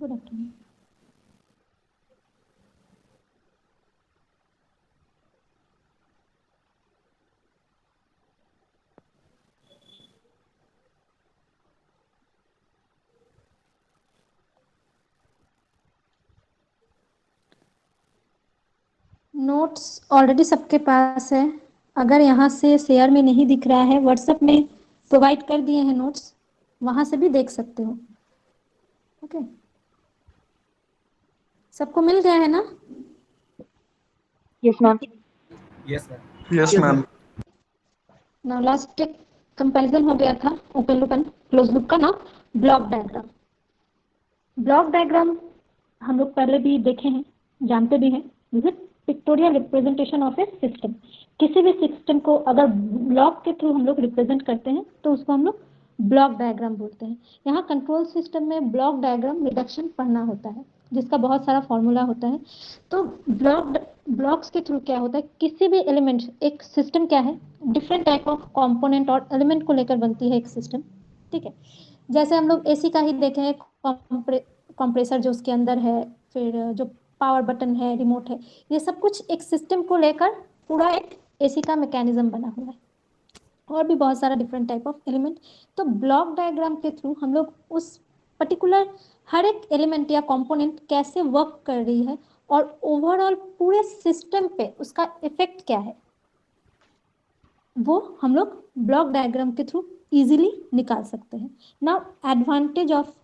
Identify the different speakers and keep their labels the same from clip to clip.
Speaker 1: Good afternoon. Notes already सबके पास है। अगर यहाँ से शेयर में नहीं दिख रहा है, व्हाट्सएप में प्रोवाइड कर दिए हैं नोट्स, वहां से भी देख सकते हो। ओके, सबको मिल गया है ना?
Speaker 2: Yes ma'am.
Speaker 3: Yes ma'am.
Speaker 4: Yes ma'am.
Speaker 1: Now last एक कंपैरिजन हो गया था open loop and close loop का ना, ब्लॉक डायग्राम। ब्लॉक डायग्राम हम लोग पहले भी देखे हैं, जानते भी हैं। This is pictorial representation of a system. किसी भी सिस्टम को अगर ब्लॉक के थ्रू हम लोग रिप्रेजेंट करते हैं तो उसको हम लोग ब्लॉक डायग्राम बोलते हैं। यहाँ कंट्रोल सिस्टम में ब्लॉक डायग्राम रिडक्शन पढ़ना होता है, जिसका बहुत सारा फॉर्मूला होता है। तो ब्लॉक्स के थ्रू क्या होता है, किसी भी एलिमेंट, एक सिस्टम क्या है, डिफरेंट टाइप ऑफ कंपोनेंट और एलिमेंट को लेकर बनती है एक सिस्टम। ठीक है, जैसे हम लोग एसी का ही देखें, कंप्रेसर जो उसके अंदर है, फिर जो पावर बटन है, रिमोट है, ये सब कुछ एक सिस्टम को लेकर पूरा एक एसी का मैकेनिज्म बना हुआ है। और भी बहुत सारा डिफरेंट टाइप ऑफ एलिमेंट। तो ब्लॉक डायग्राम के थ्रू हम लोग उस पर्टिकुलर हर एक एलिमेंट या कंपोनेंट कैसे वर्क कर रही है और ओवरऑल पूरे सिस्टम पे उसका इफेक्ट क्या है, वो हम लोग ब्लॉक डायग्राम के थ्रू इजीली निकाल सकते हैं। Now advantage of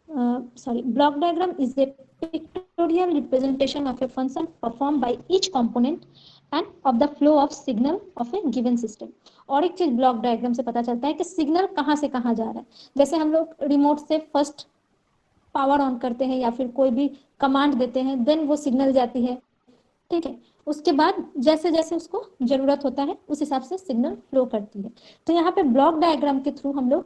Speaker 1: block diagram is a pictorial representation of a function performed by each component and of the flow of signal of a given system। और एक चीज ब्लॉक डायग्राम से पता चलता है कि सिग्नल कहाँ से कहाँ जा रहा है। जैसे हम लोग रिमोट से फर्स्ट पावर ऑन करते हैं या फिर कोई भी कमांड देते हैं, देन वो सिग्नल जाती है। ठीक है, उसके बाद जैसे जैसे उसको जरूरत होता है उस हिसाब से सिग्नल फ्लो करती है। तो यहाँ पे ब्लॉक डायग्राम के थ्रू हम लोग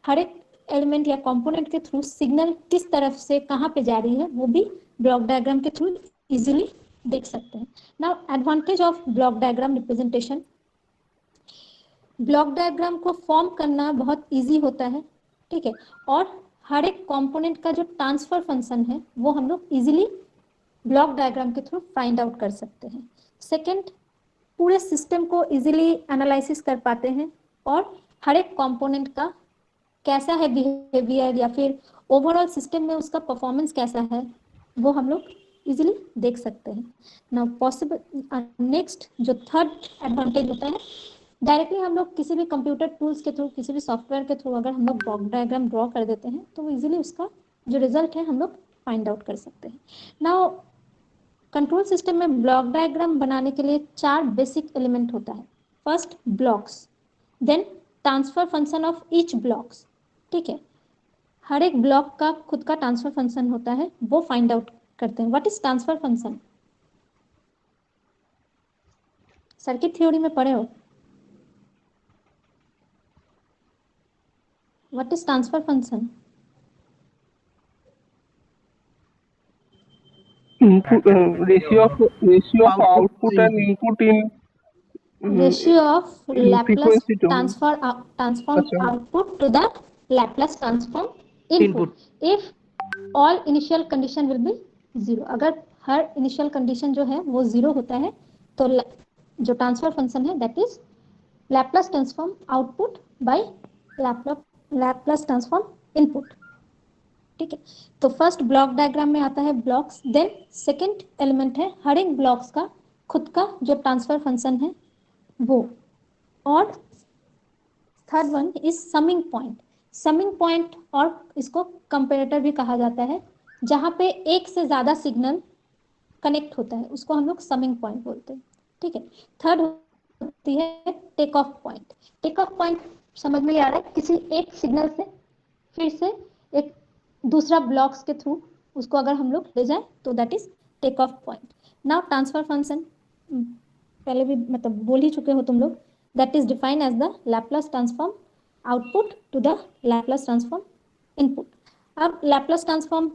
Speaker 1: हर एक एलिमेंट या कंपोनेंट के थ्रू सिग्नल किस तरफ से कहाँ पे जा रही है वो भी ब्लॉक डायग्राम के थ्रू इजीली देख सकते हैं। Now advantage of block diagram representation, block diagram को फॉर्म करना बहुत इजी होता है। ठीक है, और हर एक कंपोनेंट का जो ट्रांसफर फंक्शन है वो हम लोग इजीली ब्लॉक डायग्राम के थ्रू फाइंड आउट कर सकते हैं। सेकंड, पूरे सिस्टम को इजीली एनालिसिस कर पाते हैं और हर एक कंपोनेंट का कैसा है बिहेवियर या फिर ओवरऑल सिस्टम में उसका परफॉर्मेंस कैसा है वो हम लोग इजीली देख सकते हैं। नाउ पॉसिबल नेक्स्ट जो थर्ड एडवांटेज होता है, डायरेक्टली हम लोग किसी भी कंप्यूटर टूल्स के थ्रू, किसी भी सॉफ्टवेयर के थ्रू अगर हम लोग ब्लॉक डायग्राम ड्रॉ कर देते हैं तो इजीली उसका जो रिजल्ट है हम लोग फाइंड आउट कर सकते हैं। नाउ कंट्रोल सिस्टम में ब्लॉक डायग्राम बनाने के लिए 4 बेसिक एलिमेंट होता है। First blocks, then transfer function of each blocks. ठीक है, हर एक ब्लॉक का खुद का ट्रांसफर फंक्शन होता है, वो फाइंड आउट करते हैं। What is transfer function? Circuit theory में पढ़े हो, what is transfer function?
Speaker 2: Input ratio of output and input in
Speaker 1: ratio of Laplace
Speaker 2: frequency domain.
Speaker 1: Transform
Speaker 2: अच्छा।
Speaker 1: Output to the Laplace transform input if all initial condition will be zero. अगर हर initial condition जो है वो zero होता है तो जो ट्रांसफर फंक्शन है that is Laplace transform output by Laplace transform input. ठीक है, तो फर्स्ट ब्लॉक डायग्राम में आता है ब्लॉक्स, देन सेकंड एलिमेंट है हर एक ब्लॉक्स का खुद का जो ट्रांसफर फंक्शन है वो, और third one is summing point. Summing point और इसको कंपेरेटर भी कहा जाता है, जहां पे एक से ज्यादा सिग्नल कनेक्ट होता है उसको हम लोग समिंग पॉइंट बोलते हैं। ठीक है, थर्ड होती है take off point. Take off point समझ में आ रहा है, किसी एक सिग्नल से फिर से एक दूसरा ब्लॉक्स के थ्रू उसको अगर हम लोग ले जाए तो that is take off point. Now transfer function पहले भी मतलब बोल ही चुके हो तुम लोग, that is defined as the Laplace transform output to the Laplace transform input. अब लैप्लस ट्रांसफॉर्म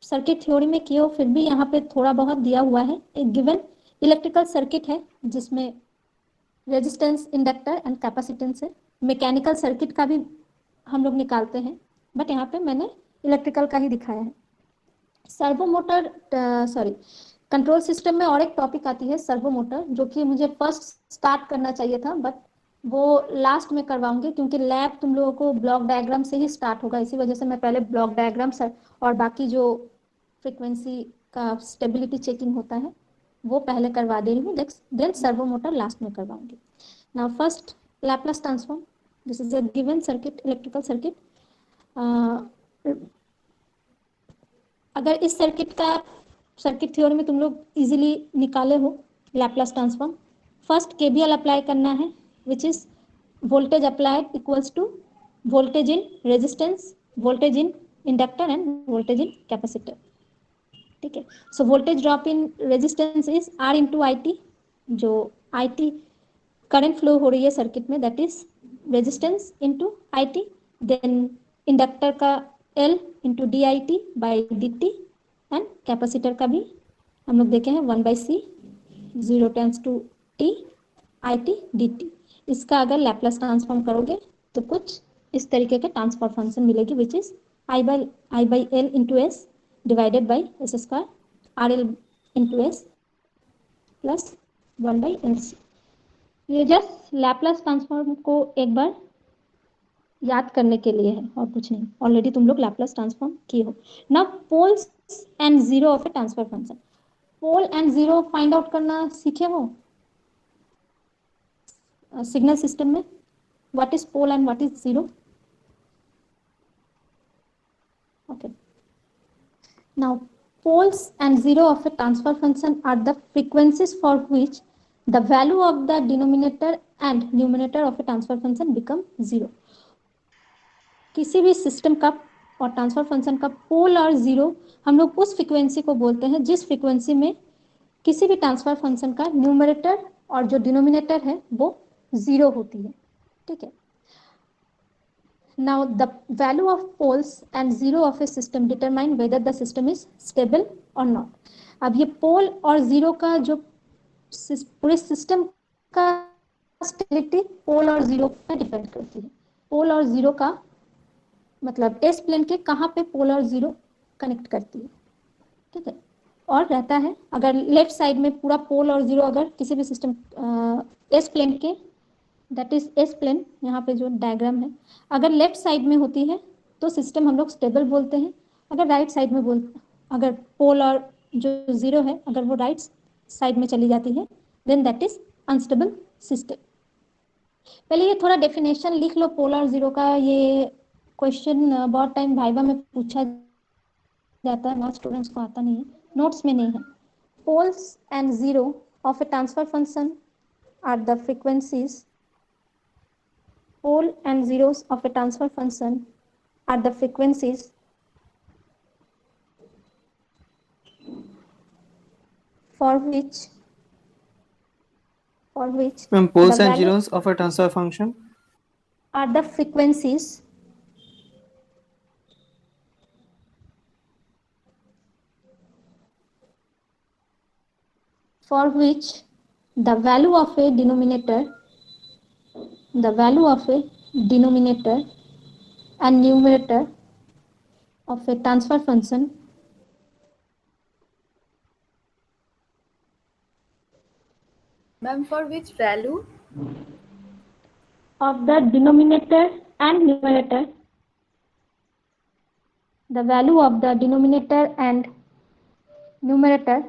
Speaker 1: सर्किट थ्योरी में किए हो, फिर भी यहाँ पे थोड़ा बहुत दिया हुआ है। एक गिवन इलेक्ट्रिकल सर्किट है जिसमें रेजिस्टेंस, इंडक्टर एंड कैपेसिटेंस है। मैकेनिकल सर्किट का भी हम लोग निकालते हैं, बट यहाँ पे मैंने इलेक्ट्रिकल का ही दिखाया है। Servo motor, sorry, control system में और एक टॉपिक आती है सर्वो मोटर, जो कि मुझे फर्स्ट स्टार्ट करना चाहिए था, बट वो लास्ट में करवाऊंगी क्योंकि लैब तुम लोगों को ब्लॉक डायग्राम से ही स्टार्ट होगा, इसी वजह से मैं पहले ब्लॉक डायग्राम और बाकी जो फ्रीक्वेंसी का स्टेबिलिटी चेकिंग होता है वो पहले करवा दे रही हूँ, देन सर्वो मोटर लास्ट में करवाऊंगी। Now first, Laplace transform, this is a given circuit, electrical circuit. अगर इस सर्किट थ्योरी में तुम लोग इजीली निकाले हो Laplace transform, first KVL apply करना है, which is voltage applied equals to voltage in resistance, voltage in inductor and voltage in capacitor. ठीक है, so voltage drop in resistance is R into I T, जो I T current flow हो रही है circuit में, that is resistance into I T, then inductor का L into D I T by D T, and capacitor का भी हम लोग देखे हैं 1/c, 0 tends to T I T D T. इसका अगर लैपलास ट्रांसफॉर्म करोगे तो कुछ इस तरीके के ट्रांसफर फंक्शन मिलेगी, which is I by L into S divided by S square, R L into S plus 1/LC। ये जस्ट लैपलास ट्रांसफॉर्म को एक बार याद करने के लिए है और कुछ नहीं, ऑलरेडी तुम लोग लैपलास ट्रांसफॉर्म किए हो। Now poles and zero of a transfer function, pole and zero find out करना सीखे हो सिग्नल सिस्टम में, what is pole and what is zero? Okay, now poles and zero of a transfer function are the frequencies for which the value of the denominator and numerator of a transfer function become zero। किसी भी system का और transfer function का पोल और zero हम लोग उस frequency को बोलते हैं जिस फ्रीक्वेंसी में किसी भी ट्रांसफर फंक्शन का न्यूमरेटर और जो डिनोमिनेटर है वो जीरो होती है। ठीक है, now the value of poles and zero of a system determine whether the system is stable और नॉट। अब ये पोल और जीरो का जो पूरे सिस्टम का स्टेबिलिटी पोल और जीरो पर डिपेंड करती है। पोल और जीरो का मतलब एस प्लेन के कहाँ पे पोल और जीरो कनेक्ट करती है। ठीक है, और रहता है अगर लेफ्ट साइड में पूरा पोल और जीरो अगर किसी भी सिस्टम एस प्लेन के, दैट इज एस प्लेन, यहाँ पे जो डायग्राम है, अगर लेफ्ट साइड में होती है तो सिस्टम हम लोग स्टेबल बोलते हैं। अगर राइट साइड में अगर पोल और जो जीरो है अगर वो राइट साइड में चली जाती है then that is unstable system. पहले ये थोड़ा डेफिनेशन लिख लो पोल और जीरो का, ये क्वेश्चन बहुत टाइम वाइवा में पूछा जाता है, बहुत स्टूडेंट्स को आता नहीं है, नोट्स में नहीं है। Poles and zero of a transfer function are the frequencies, pole and zeros of a transfer function are the frequencies for which the
Speaker 3: Poles and
Speaker 1: value
Speaker 3: zeros of a transfer function
Speaker 1: are the frequencies for which the value of a denominator and numerator of a transfer function
Speaker 4: Ma'am, for which value?
Speaker 1: of the denominator and numerator, the value of the denominator and numerator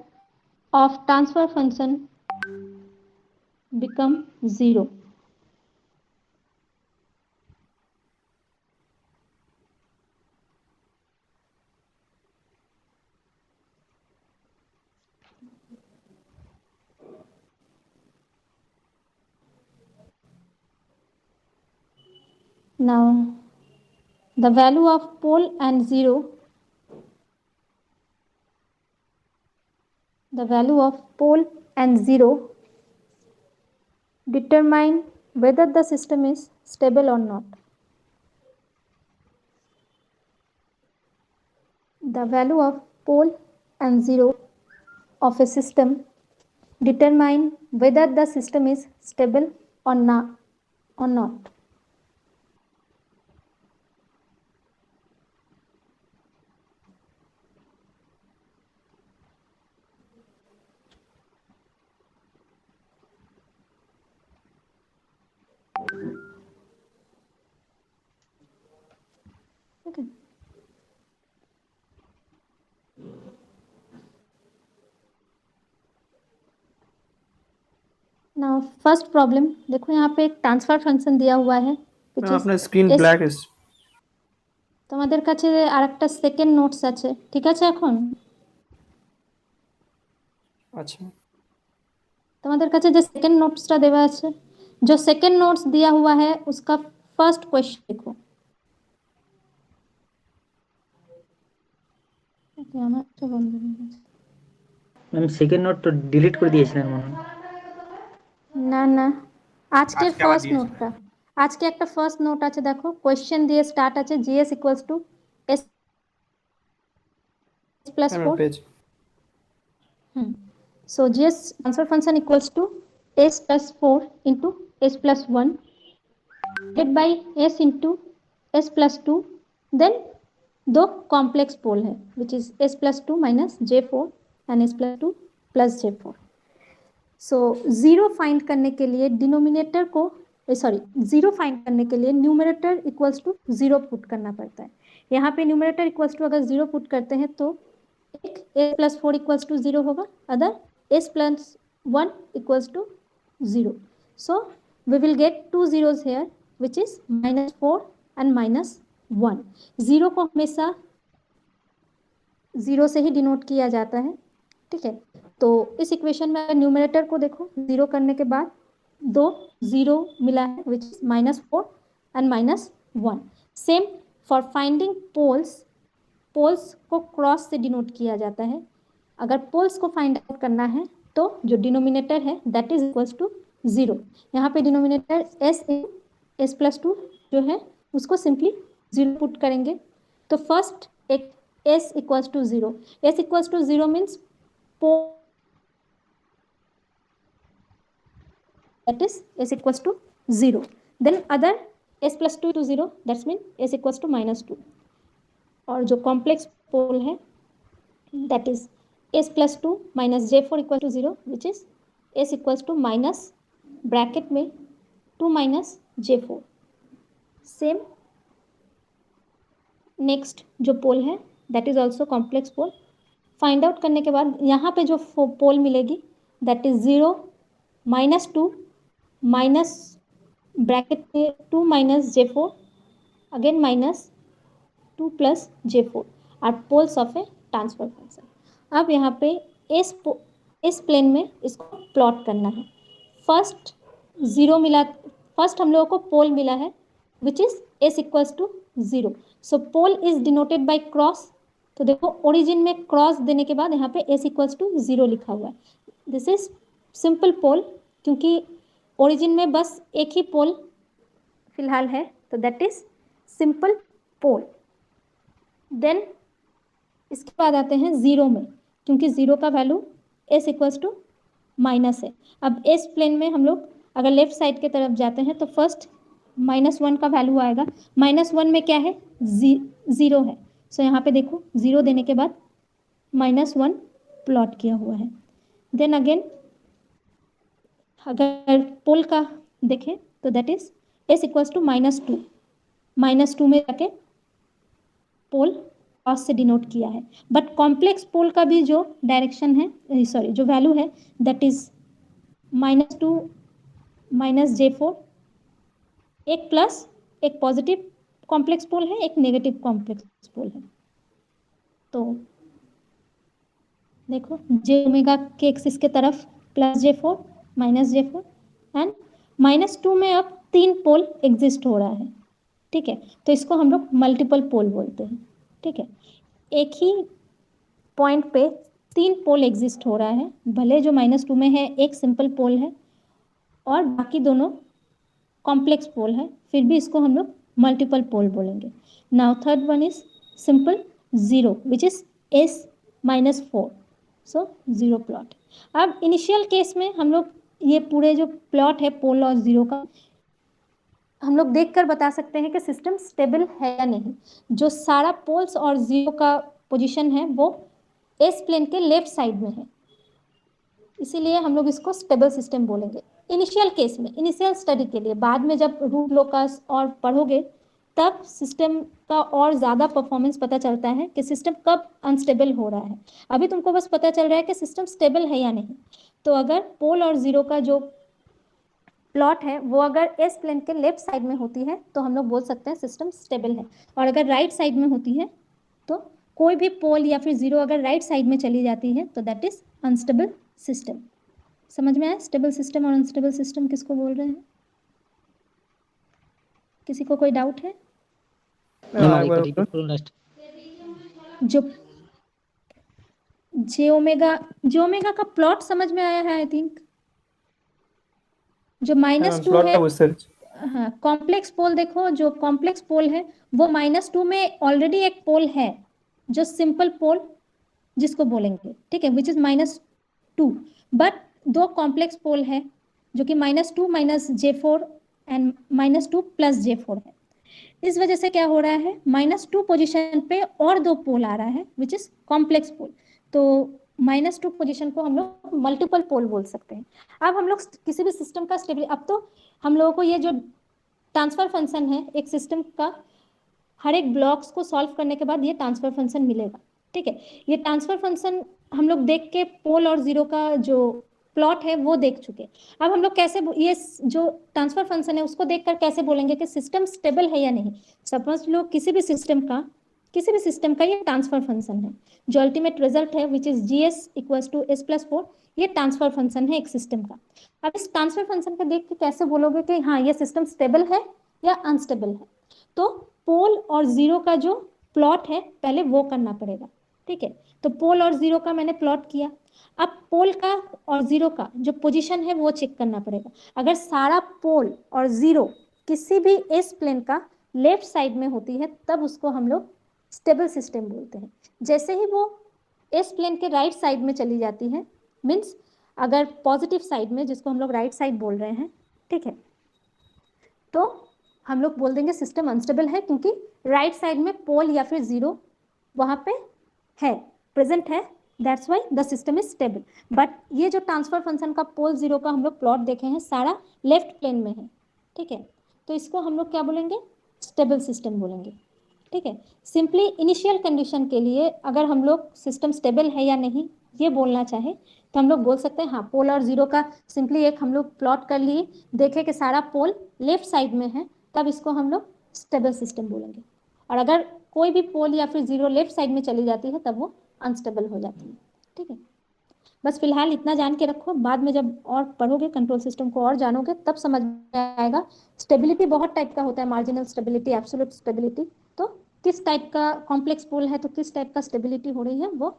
Speaker 1: of transfer function become zero। Now the value of pole and zero, determine whether the system is stable or not। The value of pole and zero of a system determine whether the system is stable or not। Now first problem देखो, यहाँ पे एक transfer function दिया हुआ है which is
Speaker 3: আপনার screen
Speaker 1: S।
Speaker 3: Black এসছে।
Speaker 1: তোমাদের কাছে আরেকটা সেকেন্ড নোটস আছে, ঠিক আছে? এখন
Speaker 3: আচ্ছা
Speaker 1: তোমাদের কাছে যে সেকেন্ড নোটসটা দেওয়া আছে, जो सेकेंड नोट्स दिया हुआ है उसका फर्स्ट क्वेश्चन देखो।
Speaker 5: ম্যাম সেকেন্ড নোট তো ডিলিট করে দিয়েছিলেন মনে হয়।
Speaker 1: না না, আজকের ফার্স্ট নোটটা, আজকে একটা ফার্স্ট নোট আছে দেখো, কোয়েশ্চেন দিয়ে স্টার্ট আছে GS equals to S plus
Speaker 3: আমার
Speaker 1: 4।
Speaker 3: Page.
Speaker 1: So GS transfer function equals to s plus 4 into s plus 1 divided by s into s plus 2, then दो कॉम्प्लेक्स पोल है which is s plus 2 minus j4 and s plus 2 plus j4। So zero find करने के लिए denominator को zero find करने के लिए numerator equals to zero put करना पड़ता है। यहाँ पे न्यूमरेटर इक्वल्स टू अगर जीरो पुट करते हैं तो एक a plus 4 equals to zero होगा, other s plus 1 equals to 0. So we will get two zeros here which is -4 and -1। Zero को हमेशा जीरो से ही डिनोट किया जाता है, ठीक है? तो इस इक्वेशन में न्यूमरेटर को देखो, जीरो करने के बाद दो जीरो मिला है which is -4 and -1। Same for finding poles, poles को क्रॉस से डिनोट किया जाता है। अगर पोल्स को फाइंड आउट करना है तो जो डिनोमिनेटर है that is equals to zero. यहाँ पे डिनोमिनेटर s प्लस 2 जो है उसको सिंपली जीरो पुट करेंगे। तो फर्स्ट एक s equals to zero, s equals to zero means that is s equals to 0, then other s plus 2 to 0 that's mean s equals to -2। और जो complex pole है that is s plus 2 minus j4 equal to 0 which is s equals to minus bracket में 2 minus j4। Same next जो पोल है that is also complex pole. Find out करने के बाद यहाँ पे जो पोल मिलेगी that is 0 -2 माइनस ब्रैकेट में 2 minus j4 again -2 plus j4 are poles of a transfer function. अब यहाँ पे इस प्लेन में इसको प्लॉट करना है। फर्स्ट जीरो मिला, फर्स्ट हम लोगों को पोल मिला है which is s equals to 0। So pole is denoted by cross. तो देखो ओरिजिन में क्रॉस देने के बाद यहाँ पे s इक्वल्स टू 0 लिखा हुआ है। दिस इज सिंपल पोल, क्योंकि ओरिजिन में बस एक ही पोल फिलहाल है, तो that is simple pole. Then इसके बाद आते हैं जीरो में, क्योंकि जीरो का value s equals to minus है। अब s प्लेन में हम लोग अगर लेफ्ट साइड के तरफ जाते हैं तो फर्स्ट -1 का वैल्यू आएगा। -1 में क्या है, जीरो है। सो यहाँ पे देखो जीरो देने के बाद -1 प्लॉट किया हुआ है। देन अगेन अगर पोल का देखें तो that is s equals to -2, -2 में जाके पोल क्रॉस से डिनोट किया है। बट कॉम्प्लेक्स पोल का भी जो डायरेक्शन है, सॉरी जो वैल्यू है दैट इज -2 minus j4, एक प्लस एक पॉजिटिव कॉम्प्लेक्स पोल है, एक नेगेटिव कॉम्प्लेक्स पोल है। तो देखो j ओमेगा के एक्सिस के तरफ plus j4 minus j4 and -2 में अब 3 पोल एग्जिस्ट हो रहा है, ठीक है? तो इसको हम लोग मल्टीपल पोल बोलते हैं, ठीक है? एक ही पॉइंट पे 3 पोल एग्जिस्ट हो रहा है, भले जो -2 में है एक सिंपल पोल है और बाकी दोनों कॉम्प्लेक्स पोल है, फिर भी इसको हम लोग मल्टीपल पोल बोलेंगे। Now third one is simple zero which is s -4, so zero plot. अब इनिशियल केस में हम लोग ये पूरे जो प्लॉट है पोल और जीरो का, हम लोग देखकर बता सकते हैं कि सिस्टम स्टेबल है या नहीं। जो सारा पोल्स और जीरो का पोजीशन है वो एस प्लेन के लेफ्ट साइड में है, इसीलिए हम लोग इसको स्टेबल सिस्टम बोलेंगे इनिशियल केस में, इनिशियल स्टडी के लिए। बाद में जब रूट लोकस और पढ़ोगे तब सिस्टम का और ज़्यादा परफॉर्मेंस पता चलता है कि सिस्टम कब अनस्टेबल हो रहा है। अभी तुमको बस पता चल रहा है कि सिस्टम स्टेबल है या नहीं। तो अगर पोल और जीरो का जो प्लॉट है वो अगर एस प्लेन के लेफ्ट साइड में होती है तो हम लोग बोल सकते हैं सिस्टम स्टेबल है, और अगर राइट साइड में होती है तो कोई भी पोल या फिर जीरो अगर राइट साइड में चली जाती है तो दैट इज अनस्टेबल सिस्टम। समझ में आया स्टेबल सिस्टम और अनस्टेबल सिस्टम किसको बोल रहे हैं? किसी को कोई डाउट है? जो जे ओमेगा का प्लॉट समझ में आया है आई थिंक। जो -2 है, हाँ कॉम्प्लेक्स पोल देखो, जो कॉम्प्लेक्स पोल है वो -2 में ऑलरेडी एक पोल है जो सिंपल पोल जिसको बोलेंगे, ठीक है, विच इज -2, बट दो कॉम्प्लेक्स पोल है जो कि -2 -J4 एंड -2 +J4 है। इस वजह से क्या हो रहा है, -2 पोजीशन पे और दो पोल आ रहा है विच इज कॉम्प्लेक्स पोल, तो -2 पोजीशन को हम लोग मल्टीपल पोल बोल सकते हैं। अब हम लोग किसी भी सिस्टम का स्टेबिलिटी, अब तो हम लोगों को ये जो ट्रांसफर फंक्शन है एक सिस्टम का, हर एक ब्लॉक्स को सॉल्व करने के बाद ये ट्रांसफर फंक्शन मिलेगा, ठीक है। ये ट्रांसफर फंक्शन हम लोग देख के पोल और जीरो का जो प्लॉट है वो देख चुके। अब हम लोग कैसे ये जो ट्रांसफर फंक्शन है उसको देखकर कैसे बोलेंगे कि सिस्टम स्टेबल है या नहीं। सपोज लो किसी भी सिस्टम का ये ट्रांसफर फंक्शन है, जो अल्टीमेट रिजल्ट है विच इज GS = S+4, ये ट्रांसफर फंक्शन है एक सिस्टम का। अब इस ट्रांसफर फंक्शन को देख के कैसे बोलोगे कि हाँ ये सिस्टम स्टेबल है या अनस्टेबल है, तो पोल और जीरो का जो प्लॉट है पहले वो करना पड़ेगा, ठीक है। तो पोल और जीरो का मैंने प्लॉट किया, अब पोल का और जीरो का जो पोजीशन है वो चेक करना पड़ेगा। अगर सारा पोल और जीरो किसी भी एस प्लेन का लेफ्ट साइड में होती है तब उसको हम लोग स्टेबल सिस्टम बोलते हैं। जैसे ही वो एस प्लेन के राइट साइड में चली जाती है, मीन्स अगर पॉजिटिव साइड में, जिसको हम लोग राइट साइड बोल रहे हैं, ठीक है, तो हम लोग बोल देंगे सिस्टम अनस्टेबल है, क्योंकि राइट साइड में पोल या फिर जीरो वहां पे है, प्रेजेंट है, that's why the system is stable. But ये जो ट्रांसफर फंक्शन का पोल जीरो का हम लोग प्लॉट देखे हैं सारा लेफ्ट प्लेन में है, ठीक है, तो इसको हम लोग क्या बोलेंगे, स्टेबल सिस्टम बोलेंगे, ठीक है। सिंपली इनिशियल कंडीशन के लिए अगर हम लोग सिस्टम स्टेबल है या नहीं ये बोलना चाहे तो हम लोग बोल सकते हैं हाँ पोल और जीरो का सिंपली एक हम लोग प्लॉट कर लिए, देखे कि सारा पोल लेफ्ट साइड में है, तब इसको हम लोग स्टेबल सिस्टम बोलेंगे। और अगर कोई भी पोल या फिर जीरो लेफ्ट साइड में चली जाती है तब वो अनस्टेबल हो जाती है, ठीक है। बस फिलहाल इतना जान के रखो, बाद में जब और पढ़ोगे कंट्रोल सिस्टम को और जानोगे तब समझ में आएगा। स्टेबिलिटी बहुत टाइप का होता है, मार्जिनल स्टेबिलिटी, एब्सोल्यूट स्टेबिलिटी, तो किस टाइप का कॉम्प्लेक्स पोल है तो किस टाइप का स्टेबिलिटी हो रही है वो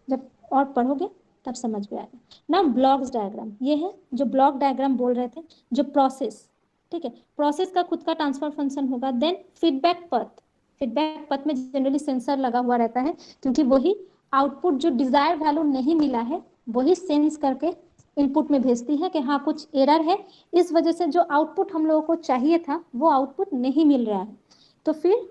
Speaker 1: जब और पढ़ोगे तब समझ में आएगा ना। ब्लॉक्स डायग्राम ये है जो ब्लॉक डायग्राम बोल रहे थे, जो प्रोसेस, ठीक है, प्रोसेस का खुद का ट्रांसफर फंक्शन होगा। देन फीडबैक पथ, फीडबैक पथ में जनरली सेंसर लगा हुआ रहता है, क्योंकि वही आउटपुट जो डिजायर्ड वैल्यू नहीं मिला है वही सेंस करके इनपुट में भेजती है कि हाँ कुछ एरर है, इस वजह से जो आउटपुट हम लोगों को चाहिए था वो आउटपुट नहीं मिल रहा है। तो फिर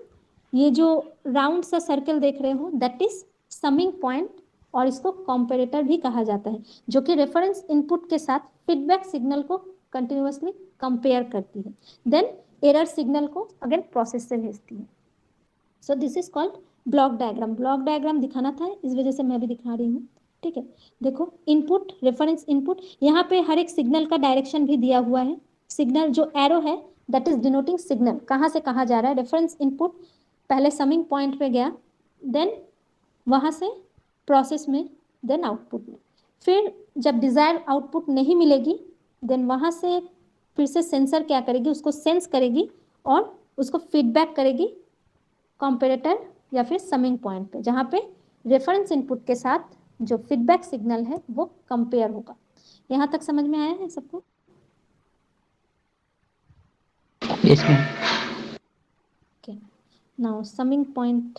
Speaker 1: ये जो राउंड सा सर्कल देख रहे हो दैट इज समिंग पॉइंट, और इसको कंपैरेटर भी कहा जाता है, जो कि रेफरेंस इनपुट के साथ फीडबैक सिग्नल को कंटिन्यूअसली कंपेयर करती है, देन एरर सिग्नल को अगेन प्रोसेस से भेजती है। So this is called block diagram. Block diagram दिखाना था इस वजह से मैं भी दिखा रही हूँ, ठीक है। देखो इनपुट, रेफरेंस इनपुट, यहाँ पे हर एक सिग्नल का डायरेक्शन भी दिया हुआ है। सिग्नल जो एरो है दैट इज डिनोटिंग सिग्नल कहाँ से कहाँ जा रहा है। रेफरेंस इनपुट पहले समिंग पॉइंट पे गया, देन वहाँ से प्रोसेस में, देन आउटपुट में। फिर जब डिजायर आउटपुट नहीं मिलेगी देन वहाँ से फिर से सेंसर क्या करेगी, उसको सेंस करेगी और उसको फीडबैक करेगी कंपैरेटर या फिर समिंग पॉइंट पे, जहाँ पे रेफरेंस इनपुट के साथ जो फीडबैक सिग्नल है वो कंपेयर होगा। यहाँ तक समझ में आया है सबको?
Speaker 5: Yes ma'am.
Speaker 1: Okay, now summing point.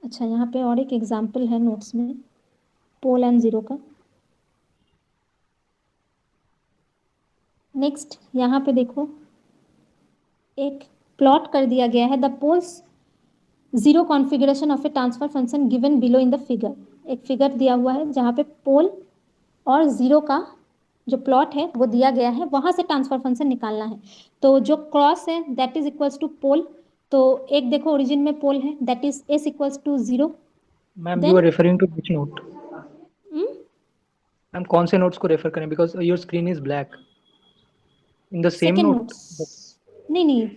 Speaker 1: अच्छा यहाँ पे और एक एग्जाम्पल है नोट्स में पोल एंड जीरो का। नेक्स्ट यहाँ पे देखो एक प्लॉट कर दिया गया है, the poles zero configuration of a transfer function given below in the figure. एक फिगर दिया हुआ है जहाँ पे पोल और जीरो का जो प्लॉट है वो दिया गया है, वहां से ट्रांसफर फंक्शन निकालना है। तो जो क्रॉस है that is equals to pole, तो एक देखो ओरिजिन में पोल है that is S = 0।
Speaker 5: Ma'am you are referring to which note? Ma'am कौन से नोट्स को रेफर करें, because your screen is black. In the same
Speaker 1: second
Speaker 5: note.
Speaker 1: Notes नहीं,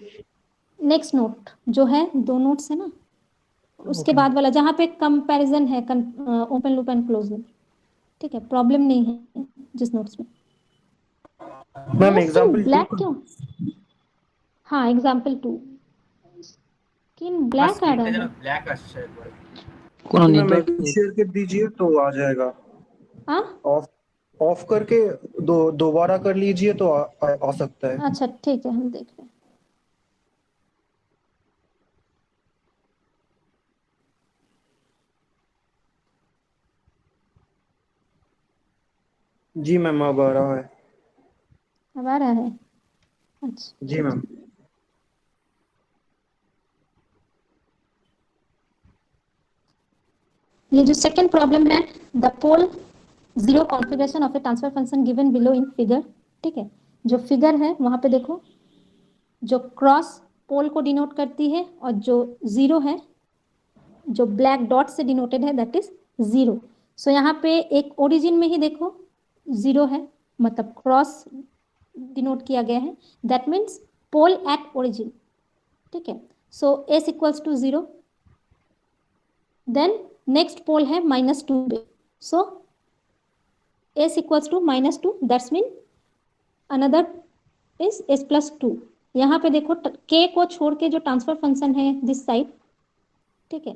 Speaker 1: नेक्स्ट नोट जो है, 2 नोट्स है ना, उसके बाद वाला जहाँ पे कंपैरिजन है open loop and close loop. ठीक है, प्रॉब्लम नहीं है जिस नोट्स में।
Speaker 6: मैम
Speaker 1: यस,
Speaker 6: एग्जांपल
Speaker 1: ब्लैक क्यों? हाँ, एग्जाम्पल 2 स्किन ब्लैक आ रहा है।
Speaker 3: कोनो
Speaker 6: मैम
Speaker 3: नेटवर्क
Speaker 6: एक शेयर कर दीजिए तो आ जाएगा।
Speaker 1: हाँ,
Speaker 6: ऑफ ऑफ करके दोबारा कर लीजिए तो आ सकता है।
Speaker 1: अच्छा ठीक है, हम देख रहे हैं।
Speaker 6: जी मैम अब आ रहा है।
Speaker 1: अब आ रहा है, अच्छा
Speaker 6: जी मैम।
Speaker 1: ये जो सेकंड प्रॉब्लम है, the pole zero configuration of a transfer function given below in figure. ठीक है, जो फिगर है वहां पे देखो, जो क्रॉस पोल को डिनोट करती है और जो जीरो है, जो ब्लैक डॉट से डिनोटेड है, दैट इज जीरो। सो यहाँ पे एक ओरिजिन में ही देखो जीरो है, मतलब क्रॉस डिनोट किया गया है, that means pole at origin. ठीक है, so S equals to zero. Then next pole है -2 पे, so S equals to -2, that's mean another is s+2। यहाँ पे देखो k को छोड़ के जो ट्रांसफर फंक्शन है दिस साइड, ठीक है,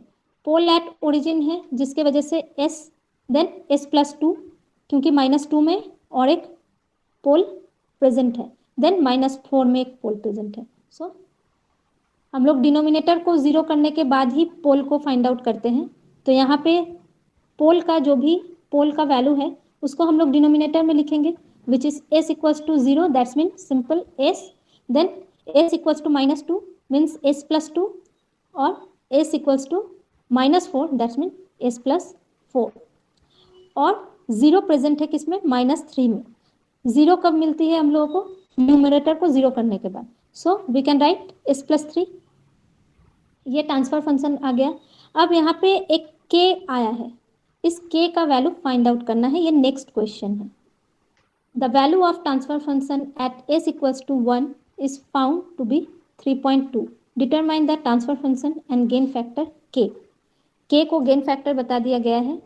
Speaker 1: पोल एट ओरिजिन है जिसके वजह से s, देन s+2, क्योंकि -2 में और एक पोल प्रेजेंट है, देन -4 में एक पोल प्रेजेंट है। सो हम लोग डिनोमिनेटर को जीरो करने के बाद ही पोल को फाइंड आउट करते हैं। तो यहाँ पे पोल का जो भी पोल का वैल्यू है उसको हम लोग डिनोमिनेटर में लिखेंगे, which is s equals to zero, that's mean simple s, then s equals to -2 means s+2, और s equals to -4, that's mean s+4। और जीरो प्रेजेंट है किसमें? -3 में। जीरो कब मिलती है हम लोगों को? न्यूमरेटर को जीरो करने के बाद। So we can write s+3। ये ट्रांसफर फंक्शन आ गया। अब यहाँ पे एक k आया है, इस k का वैल्यू फाइंड आउट करना है, ये नेक्स्ट क्वेश्चन है। The value of transfer function at s equals to 1 is found to be 3.2। Determine the transfer function and gain factor k को गेन फैक्टर बता दिया गया है।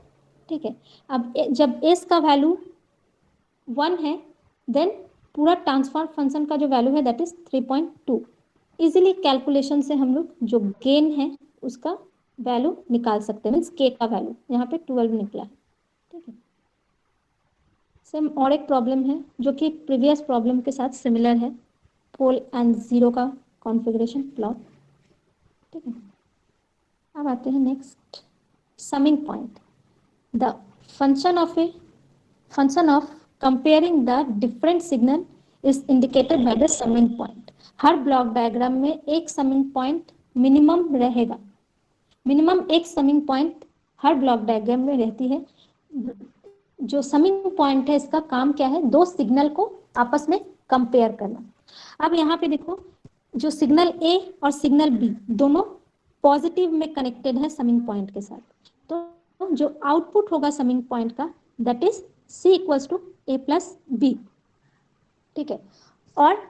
Speaker 1: ठीक है, अब जब s का वैल्यू 1 है, देन पूरा ट्रांसफर फंक्शन का जो वैल्यू है दैट इज 3.2। इजीली कैलकुलेशन से हम लोग जो गेन है उसका वैल्यू निकाल सकते हैं, मीन्स के का वैल्यू यहाँ पे 12 निकला है। ठीक है, सेम और एक प्रॉब्लम है जो कि प्रीवियस प्रॉब्लम के साथ सिमिलर है, पोल एंड जीरो का कॉन्फ़िगरेशन प्लॉट। ठीक है, अब आते हैं next, summing point. The function of comparing the different signal is indicated by the summing point. Her block diagram में एक समिंग पॉइंट मिनिमम रहेगा, मिनिमम एक समिंग पॉइंट हर ब्लॉक डायग्राम में रहती है। जो समिंग पॉइंट है इसका काम क्या है? दो सिग्नल को आपस में कंपेयर करना। अब यहाँ पे देखो, जो सिग्नल ए और सिग्नल बी दोनों पॉजिटिव में कनेक्टेड है समिंग पॉइंट के साथ, तो जो आउटपुट होगा समिंग पॉइंट का that is C equals to A plus B. ठीक है, और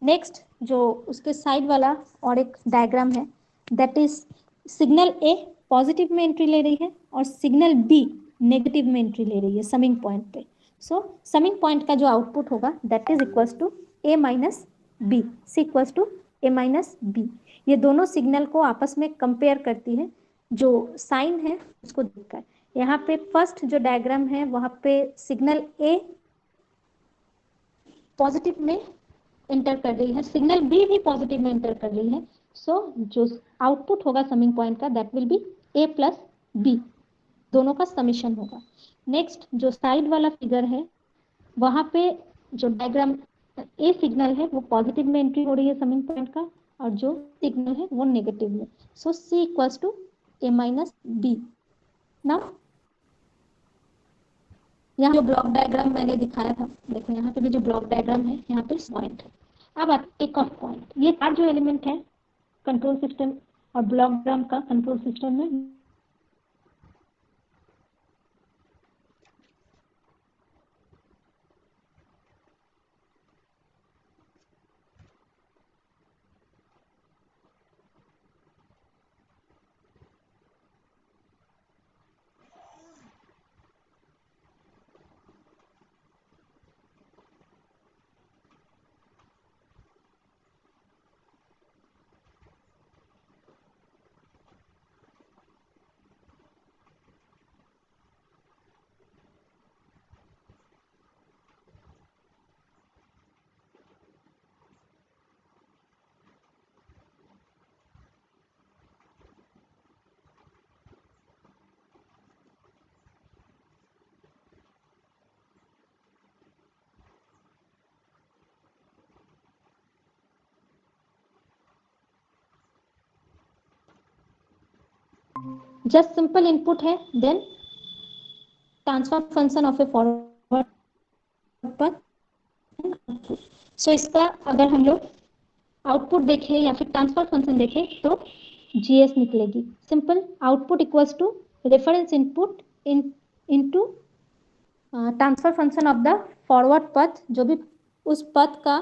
Speaker 1: नेक्स्ट जो उसके साइड वाला और एक डायग्राम है, that is signal A positive में एंट्री ले रही है और सिग्नल बी नेगेटिव में एंट्री ले रही है समिंग पॉइंट पे। सो समिंग पॉइंट का जो आउटपुट होगा that is equals to A minus B, C equals to A minus B. ये दोनों सिग्नल को आपस में कंपेयर करती है, जो साइन है उसको देखकर। यहाँ पे फर्स्ट जो डायग्राम है वहाँ पे सिग्नल ए पॉजिटिव में एंटर कर रही है, सिग्नल बी भी पॉजिटिव में एंटर कर रही है। सो जो आउटपुट होगा समिंग पॉइंट का that will be A plus B, दोनों का समीशन होगा। नेक्स्ट जो साइड वाला फिगर है वहां पे जो डायग्राम ए सिग्नल है वो पॉजिटिव में एंट्री हो रही है समिंग पॉइंट का, और जो सिग्नल है वो नेगेटिव में। So C equals to A minus B. Now यहाँ जो ब्लॉक डायग्राम मैंने दिखाया था, देखो यहाँ पे भी जो ब्लॉक डायग्राम है यहाँ पे पॉइंट है। अब एक और पॉइंट, ये चार जो एलिमेंट है कंट्रोल सिस्टम और ब्लॉक डायग्राम का कंट्रोल सिस्टम में जस्ट सिंपल इनपुट है, then transfer function of a forward path. So इसका अगर हम लोग आउटपुट देखें या फिर ट्रांसफर फंक्शन देखें तो जीएस निकलेगी। Simple output equals to reference input into transfer function of the forward path, जो भी उस पथ का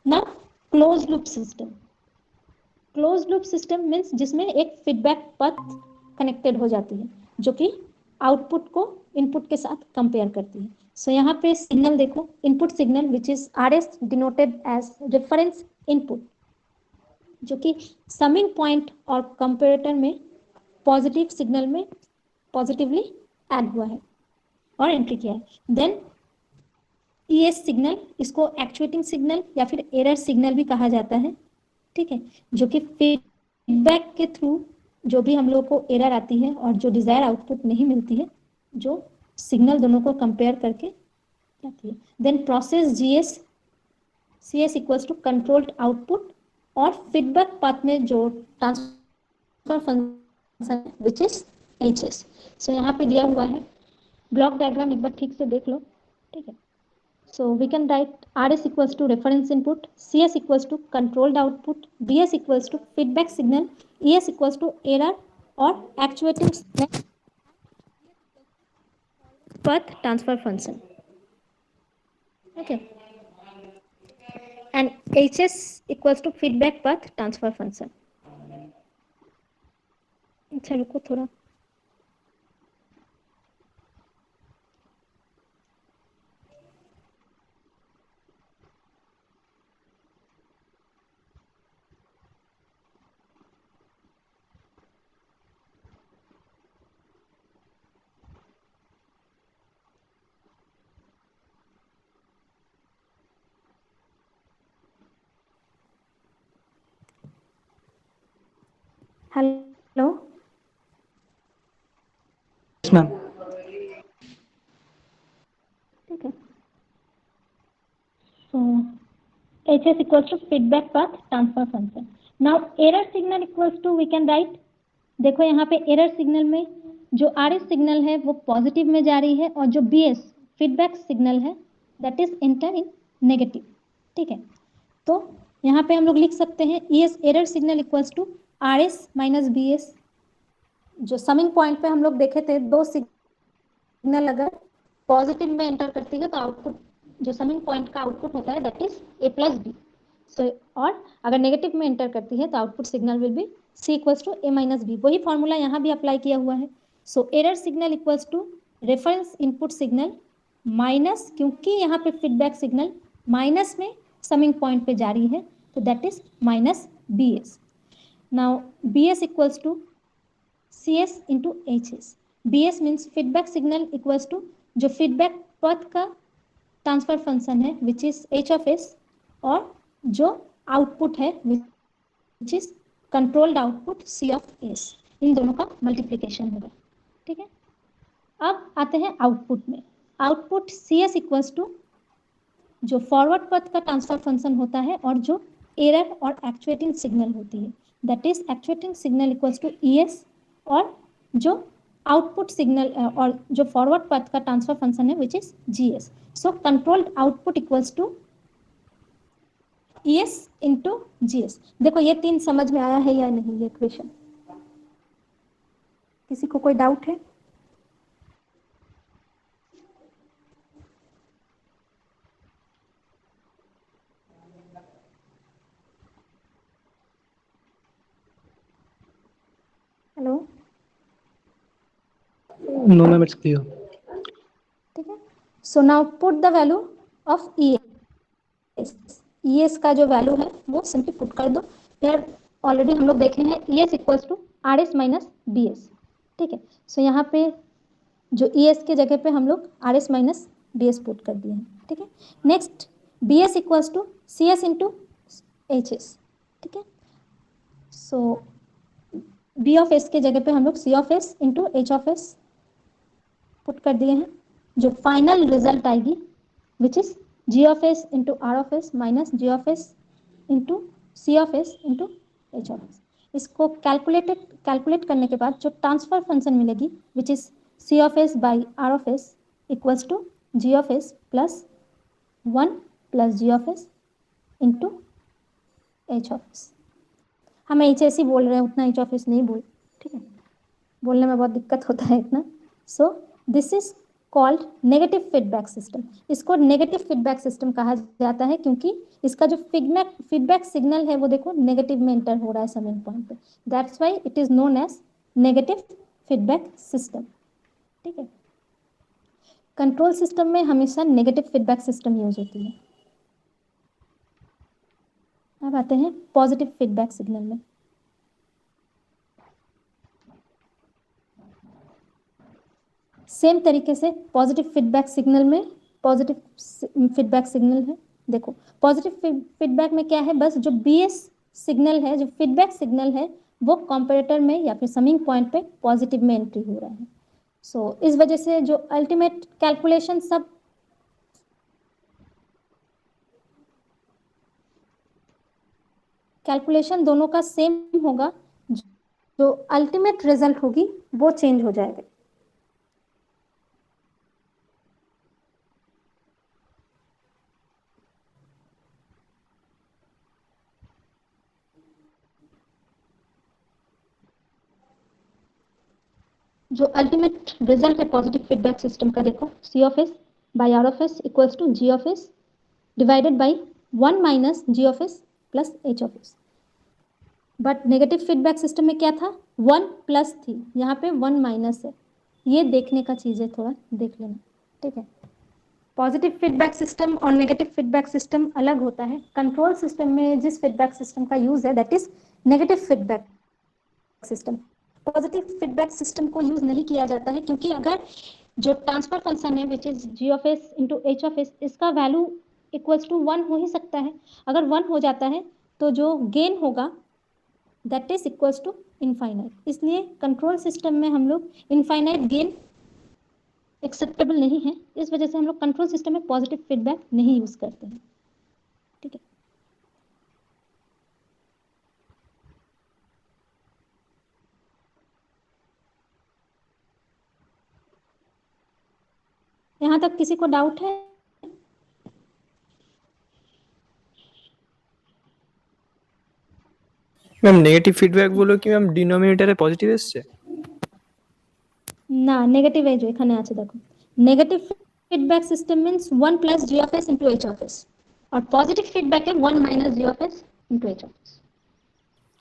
Speaker 1: ना close loop system. Close loop system means जिसमें एक फीडबैक पथ कनेक्टेड हो जाती है जो कि आउटपुट को इनपुट के साथ कंपेयर करती है। सो यहाँ पे सिग्नल देखो, input signal which is R S denoted as reference input, जो कि समिंग पॉइंट और कंपेरेटर में पॉजिटिव सिग्नल में पॉजिटिवली ऐड हुआ है और एंट्री किया है। देन ईएस सिग्नल, इसको एक्चुएटिंग सिग्नल या फिर एरर सिग्नल भी कहा जाता है, ठीक है, जो कि फीडबैक के थ्रू जो भी हम लोग को एरर आती है और जो डिजायर आउटपुट नहीं मिलती है, जो सिग्नल दोनों को कंपेयर करके आती है। Then process GS, CS equals to controlled output, और फीडबैक पाथ में जो transfer function which is HS. So यहाँ पे दिया हुआ है ब्लॉक डायग्राम, एक बार ठीक से देख लो, ठीक है। So we can write RS equals to reference input, CS equals to controlled output, BS equals to feedback signal, ES equals to error or actuating signal, path transfer function. Okay. And HS equals to feedback path transfer function. अच्छा रुको थोड़ा, hello
Speaker 5: yes ma'am.
Speaker 1: ठीक है। So HS equals to feedback path transfer function. Now error signal equals to we can write, देखो यहाँ पे error signal में जो आर एस सिग्नल है वो पॉजिटिव में जा रही है और जो बी एस फीडबैक सिग्नल है that is enter in negative, ठीक है। तो यहाँ पे हम लोग लिख सकते हैं E S error signal equals to R S minus B S. जो समिंग पॉइंट पे हम लोग देखे थे, दो सिग्नल अगर पॉजिटिव में एंटर करती है तो आउटपुट जो समिंग पॉइंट का आउटपुट होता है that is A plus B. So और अगर नेगेटिव में एंटर करती है तो output signal will be C equals to A minus B. वही फॉर्मूला यहाँ भी अप्लाई किया हुआ है। So error signal equals to reference input signal minus, क्योंकि यहाँ पे फीडबैक सिग्नल माइनस में समिंग पॉइंट पे जारी है तो that is minus B S. Now B S equals to C S into H S. B S means feedback signal equals to जो feedback पथ का ट्रांसफर फंक्शन है which is H of S, और जो आउटपुट है which is controlled output C of S, इन दोनों का मल्टीप्लीकेशन होगा, ठीक है। अब आते हैं आउटपुट में। Output C S equals to जो फॉरवर्ड पथ का ट्रांसफर फंक्शन होता है और जो एरर और एक्चुएटिंग सिग्नल होती है that is actuating signal equals to E S, और जो आउटपुट सिग्नल और जो फॉरवर्ड पथ का ट्रांसफर फंक्शन है which is G S. So controlled output equals to E S into G S. देखो ये तीन समझ में आया है या नहीं ये इक्वेशन, किसी को कोई डाउट है? Hello,
Speaker 3: no ma'am, it's clear.
Speaker 1: ठीक है। So now put the value of E S. E S का जो वैल्यू है वो सिंपली पुट कर दो। फिर ऑलरेडी हम लोग देखे हैं E S equals to R S minus B S, ठीक है। सो यहाँ पे जो ई एस के जगह पे हम लोग R S minus B S put कर दिए हैं, ठीक है। Next B S equals to C S into H S, ठीक है। सो बी ऑफ एस के जगह पे हम लोग C of S into H of S put कर दिए हैं। जो फाइनल रिजल्ट आएगी which is G of S into R of S minus G of S into C of S into H of S. इसको calculate करने के बाद जो ट्रांसफर फंक्शन मिलेगी which is C of S by R of S equals to G of S plus 1 plus G of S into H of S. हम H S ही बोल रहे हैं, उतना एच ऑफ एस नहीं बोल, ठीक है, बोलने में बहुत दिक्कत होता है इतना। So this is called negative feedback system. इसको नेगेटिव फीडबैक सिस्टम कहा जाता है क्योंकि इसका जो फीडबैक सिग्नल है वो देखो नेगेटिव में एंटर हो रहा है समिंग पॉइंट पे, that's why it is known as negative feedback system, ठीक है। कंट्रोल सिस्टम में हमेशा नेगेटिव फीडबैक सिस्टम यूज होती है। अब आते हैं पॉजिटिव फीडबैक सिग्नल में। सेम तरीके से पॉजिटिव फीडबैक सिग्नल में पॉजिटिव फीडबैक सिग्नल है। देखो पॉजिटिव फीडबैक में क्या है, बस जो बीएस सिग्नल है, जो फीडबैक सिग्नल है, वो कंपैरेटर में या फिर समिंग पॉइंट पे पॉजिटिव में एंट्री हो रहा है। सो इस वजह से जो अल्टीमेट कैलकुलेशन सब कैलकुलेशन दोनों का सेम होगा, जो अल्टीमेट रिजल्ट होगी वो चेंज हो जाएगा। जो अल्टीमेट रिजल्ट है पॉजिटिव फीडबैक सिस्टम का, देखो C of S by R of S equals to G of S divided by 1 minus G of S plus H of S. But negative feedback system में क्या था, 1 plus थी, यहाँ पे 1 minus है। ये देखने का चीज़ है, थोड़ा देख लेना, ठीक है। पॉजिटिव फीडबैक सिस्टम और नेगेटिव फीडबैक सिस्टम अलग होता है। कंट्रोल सिस्टम में जिस फीडबैक सिस्टम का यूज है that is negative feedback system. Positive feedback system को यूज नहीं किया जाता है क्योंकि अगर जो ट्रांसफर फंक्शन है which is G of S into H of S, इसका वैल्यू इक्वल्स टू 1 हो ही सकता है। अगर 1 हो जाता है तो जो गेन होगा that is equals to infinite. इसलिए कंट्रोल सिस्टम में हम लोग इनफाइनाइट गेन एक्सेप्टेबल नहीं है, इस वजह से हम लोग कंट्रोल सिस्टम में पॉजिटिव फीडबैक नहीं यूज करते हैं, ठीक है। यहाँ तक किसी को डाउट है?
Speaker 3: मैम नेगेटिव ফিডব্যাক গুলো কি ম্যাম ডিনোমিনেটরে পজিটিভ এসছে?
Speaker 1: না, নেগেটিভ এই যে এখানে আছে দেখো, negative feedback system means 1 plus G of S into H of S और पॉजिटिव फीडबैक है 1 minus G of S into H of S.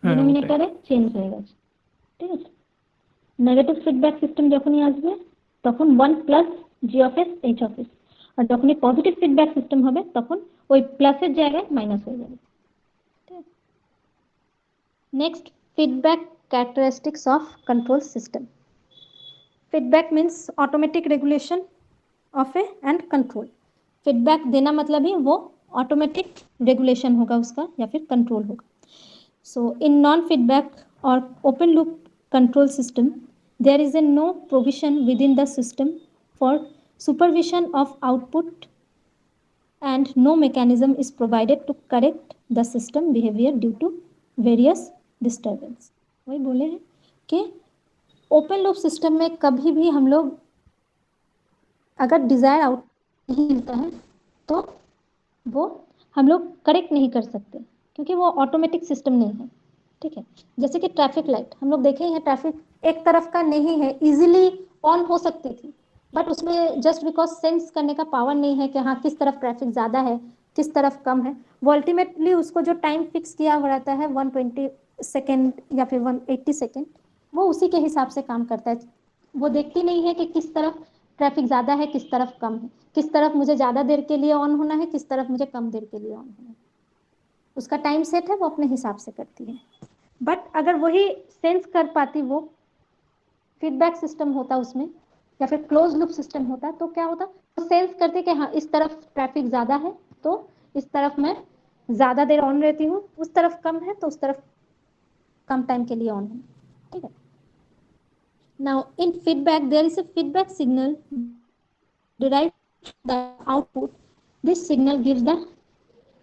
Speaker 1: ডিনোমিনেটরে চেঞ্জ হয়ে গেছে, ঠিক আছে। নেগেটিভ ফিডব্যাক সিস্টেম যখনই আসবে তখন 1 plus G of S H of S, আর যখনই পজিটিভ ফিডব্যাক সিস্টেম হবে তখন ওই প্লাসের জায়গায় মাইনাস হয়ে যাবে, ঠিক আছে। Next feedback characteristics of control system. Feedback means automatic regulation of A and control. Feedback देना मतलब ही वो ऑटोमेटिक रेगुलेशन होगा उसका या फिर कंट्रोल होगा। सो इन नॉन फीडबैक और open loop control system there is a no provision within the system for supervision of output and no mechanism is provided to correct the system behaviour due to various disturbance. वही बोले हैं कि open loop system में कभी भी हम लोग अगर डिजायर आउट नहीं मिलता है तो वो हम लोग करेक्ट नहीं कर सकते क्योंकि वो ऑटोमेटिक सिस्टम नहीं है, ठीक है। जैसे कि ट्रैफिक लाइट हम लोग देखे हैं, ट्रैफिक एक तरफ का नहीं है, इजीली ऑन हो सकती थी, बट उसमें जस्ट बिकॉज सेंस करने का पावर नहीं है कि हाँ किस तरफ ट्रैफिक ज़्यादा है किस तरफ कम है, वो अल्टीमेटली उसको जो टाइम फिक्स किया हुआ रहता है 120 सेकेंड या फिर 180 सेकेंड, वो उसी के हिसाब से काम करता है। वो देखती नहीं है कि किस तरफ ट्रैफिक ज़्यादा है किस तरफ कम है, किस तरफ मुझे ज़्यादा देर के लिए ऑन होना है किस तरफ मुझे कम देर के लिए ऑन होना है। उसका टाइम सेट है, वो अपने हिसाब से करती है। बट अगर वही सेंस कर पाती वो फीडबैक सिस्टम होता उसमें या फिर क्लोज लूप सिस्टम होता तो क्या होता, वो सेंस करते कि हाँ इस तरफ ट्रैफिक ज्यादा है तो इस तरफ मैं ज्यादा देर ऑन रहती हूँ, उस तरफ कम है तो उस तरफ कम टाइम के लिए ऑन है, ठीक है। Now in feedback there is a feedback signal derived from the output. This signal gives the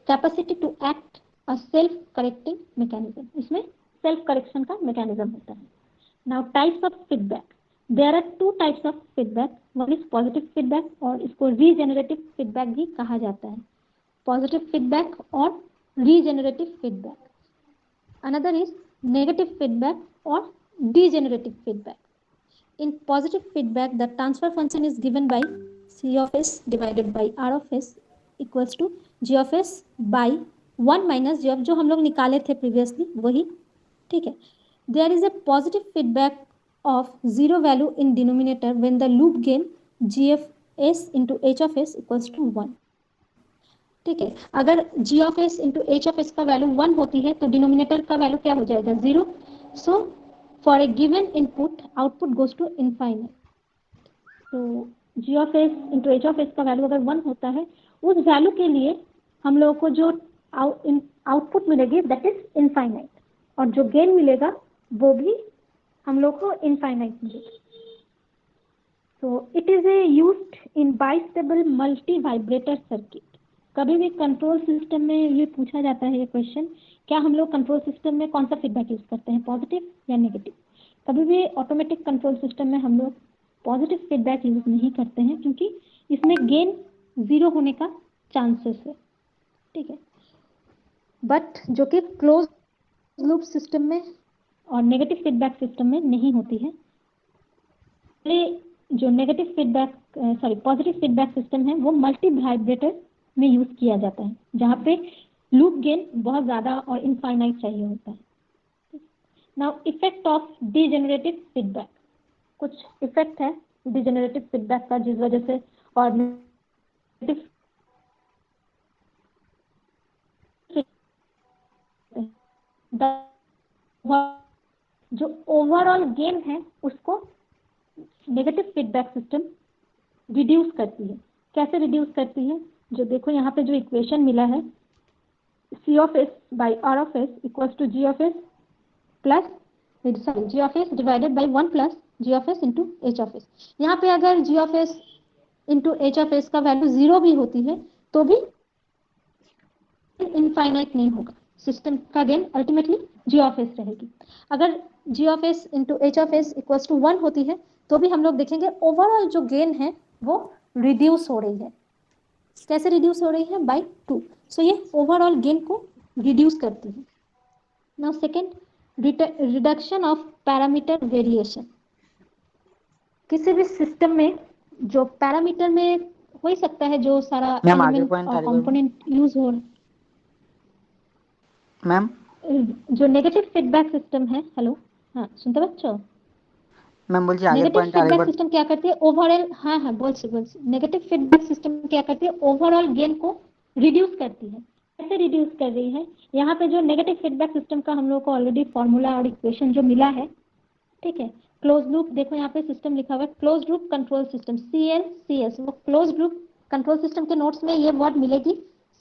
Speaker 1: capacity to act a self-correcting mechanism. इसमें self correction का mechanism होता है. Now types of feedback. There are two types of feedback. One is positive feedback और इसको regenerative feedback भी कहा जाता है. Positive feedback और regenerative feedback. Another is negative feedback or degenerative feedback. In positive feedback, the transfer function is given by C of s divided by R of s equals to G of s by 1 minus G of जो हम लोग निकाले थे previously वही, ठीक है. There is a positive feedback of zero value in denominator when the loop gain G of s into H of s equals to 1. ठीक है, अगर G of s into H of s का value 1 होती है तो denominator का value क्या हो जाएगा 0. So for a given input output goes to infinite. तो G of s into H of s का वैल्यू अगर 1 होता है उस वैल्यू के लिए हम लोगों को जो आउटपुट मिलेगी दैट इज इनफाइनाइट और जो गेन मिलेगा वो भी हम लोग को इनफाइनाइट मिलेगा. तो it is a used in bistable multi vibrator circuit. कभी भी कंट्रोल सिस्टम में ये पूछा जाता है ये क्वेश्चन, क्या हम लोग कंट्रोल सिस्टम में कौन सा फीडबैक यूज करते हैं, पॉजिटिव या नेगेटिव. कभी भी ऑटोमेटिक कंट्रोल सिस्टम में हम लोग पॉजिटिव फीडबैक यूज नहीं करते हैं क्योंकि इसमें गेन 0 होने का चांसेस है, ठीक है. बट जो कि क्लोज लूप सिस्टम में और नेगेटिव फीडबैक सिस्टम में नहीं होती है. जो negative feedback positive feedback system है वो मल्टी वाइब्रेटर में यूज किया जाता है जहाँ पे लूप गेन बहुत ज्यादा और इनफाइनाइट चाहिए होता है. Now effect of degenerative feedback. कुछ इफेक्ट है डिजेनरेटिव फीडबैक का जिस वजह से और जो ओवरऑल गेन है उसको नेगेटिव फीडबैक सिस्टम रिड्यूस करती है. कैसे रिड्यूस करती है, जो देखो यहाँ पे जो इक्वेशन मिला है C of s by R of s equals to G of s plus G of s divided by 1 plus G of s into H of s. यहाँ पे अगर G of s into H of s का value 0 भी होती है तो भी infinite नहीं होगा, सिस्टम का gain ultimately G of s रहेगी. अगर G of s into H of s equals to 1 होती है तो भी हम लोग देखेंगे ओवरऑल जो गेन है वो रिड्यूस हो रही है. कैसे रिड्यूस हो रही है, बाय 2. सो ये ओवरऑल गेन को रिड्यूस करती है. Now second, reduction of parameter variation. किसी भी सिस्टम में जो पैरामीटर में हो ही सकता है जो सारा एलिमेंट और कंपोनेंट यूज हो.
Speaker 5: मैम
Speaker 1: जो नेगेटिव फीडबैक सिस्टम है, हेलो हाँ सुनते बच्चों,
Speaker 5: मैम बोलिए आगे
Speaker 1: नेगेटिव
Speaker 5: पॉइंट
Speaker 1: फीडबैक
Speaker 5: आगे
Speaker 1: सिस्टम क्या करती है ओवरऑल, हाँ बोल से नेगेटिव फीडबैक सिस्टम क्या करती है ओवरऑल गेन को रिड्यूस करती है. कैसे रिड्यूस कर रही है, यहाँ पे जो नेगेटिव फीडबैक सिस्टम का हम लोग को ऑलरेडी फॉर्मूला और इक्वेशन जो मिला है, ठीक है. क्लोज लूप देखो यहाँ पे सिस्टम लिखा हुआ है close loop control system CLCS. वो क्लोज लूप कंट्रोल सिस्टम के नोट्स में ये वर्ड मिलेगी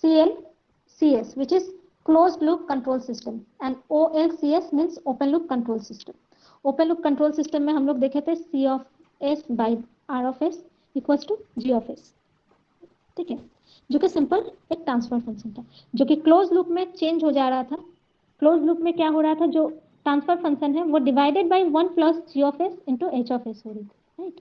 Speaker 1: CLCS which is close loop control system and OLCS means open loop control system. Open loop control system में हम लोग देखे थे C of s by R of s equals to G of s, ठीक है, जो कि सिंपल एक ट्रांसफर फंक्शन था जो कि क्लोज लूप में चेंज हो जा रहा था. क्लोज लूप में क्या हो रहा था, जो ट्रांसफर फंक्शन है वो divided by 1 plus G of s into H of s हो रही थी, राइट.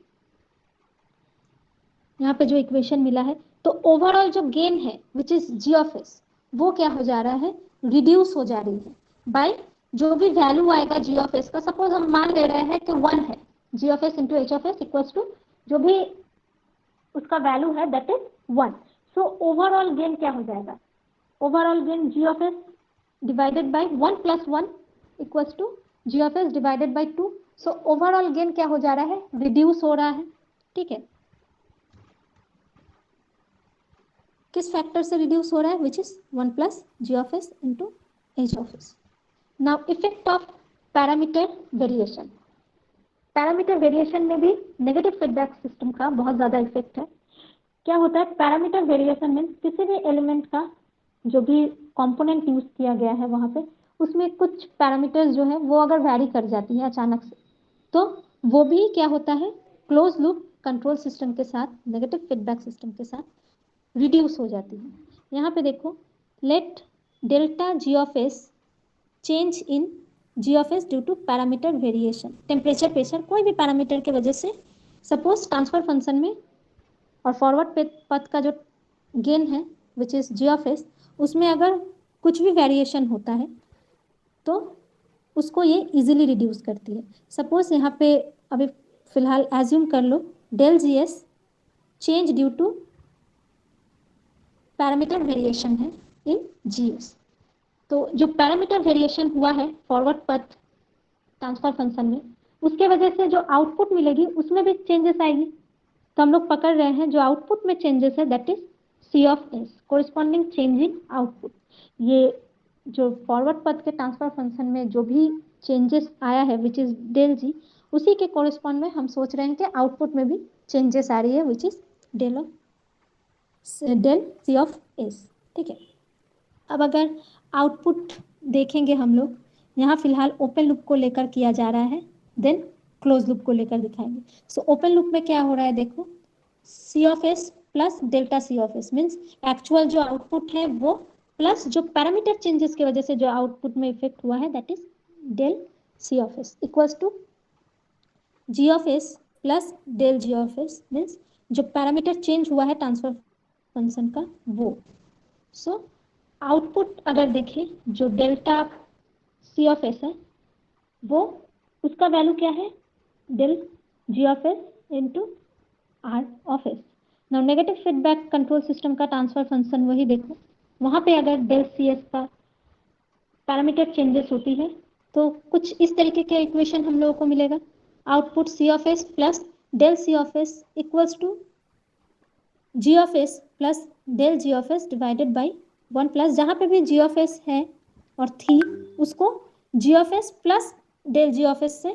Speaker 1: यहाँ पे जो इक्वेशन मिला है तो ओवरऑल जो गेन है which is G of s वो क्या हो जा रहा है, रिड्यूस हो जा रही है बाय जो भी वैल्यू आएगा G of s का. सपोज हम मान ले रहे हैं कि 1 है, G of s into H of s equals to जो भी उसका वैल्यू है that is 1. So overall gain क्या हो जाएगा, overall gain G of s divided by 1 plus 1 equals to G of s divided by 2. So overall gain क्या हो जा रहा है, रिड्यूस हो रहा है, ठीक है. किस फैक्टर से रिड्यूस हो रहा है, which is 1 plus G of s into H of s. Now effect of parameter variation. Parameter variation में भी नेगेटिव फीडबैक सिस्टम का बहुत ज़्यादा इफेक्ट है। क्या होता है पैरामीटर वेरिएशन में, किसी भी एलिमेंट का जो भी कंपोनेंट यूज किया गया है वहाँ पे, उसमें कुछ पैरामीटर्स जो है वो अगर वैरी कर जाती है अचानक से, तो वो भी क्या होता है क्लोज लूप कंट्रोल सिस्टम के साथ, नेगेटिव फीडबैक सिस्टम के साथ रिड्यूस हो जाती है। यहाँ पे देखो, let delta G of S change in G of S due to parameter variation. Temperature, pressure, कोई भी पैरामीटर के वजह से सपोज ट्रांसफर फंक्शन में और फॉरवर्ड पथ का जो गेन है which is G of S, उसमें अगर कुछ भी वेरिएशन होता है तो उसको ये इजीली रिड्यूस करती है। सपोज यहाँ पे अभी फिलहाल एज्यूम कर लो del G S change due to parameter variation है इन जी एस। तो जो पैरामीटर वेरिएशन हुआ है फॉरवर्ड पथ ट्रांसफर फंक्शन में, उसके वजह से जो आउटपुट मिलेगी उसमें भी चेंजेस आएगी। तो हम लोग पकड़ रहे हैं जो आउटपुट में चेंजेस है that is C of S, corresponding change in output. ये जो फॉरवर्ड पथ के ट्रांसफर फंक्शन में जो भी चेंजेस आया है विच इज डेल जी, उसी के कोरिस्पॉन्ड में हम सोच रहे हैं कि आउटपुट में भी चेंजेस आ रही है which is del C of S. ठीक है, अब अगर आउटपुट देखेंगे हम लोग, यहाँ फिलहाल ओपन लूप को लेकर किया जा रहा है, देन क्लोज लूप को लेकर दिखाएंगे। सो ओपन लूप में क्या हो रहा है देखो, C of S plus delta C of S means actual जो आउटपुट है वो प्लस जो पैरामीटर चेंजेस की वजह से जो आउटपुट में इफेक्ट हुआ है that is del C of S equals to G of S plus del G of S means जो पैरामीटर चेंज हुआ है ट्रांसफर फंक्शन का वो। सो आउटपुट अगर देखें जो डेल्टा सी ऑफ एस है वो उसका वैल्यू क्या है del G of S into R of S. Now negative feedback control system का ट्रांसफर फंक्शन वही देखो, वहाँ पे अगर डेल सी एस का पैरामीटर चेंजेस होती है तो कुछ इस तरीके के इक्वेशन हम लोगों को मिलेगा, output C of S plus del C of S equals to G of S plus del G of S divided by 1 plus, जहाँ पे भी जी ऑफ एस है और थी उसको G of S plus del G of S से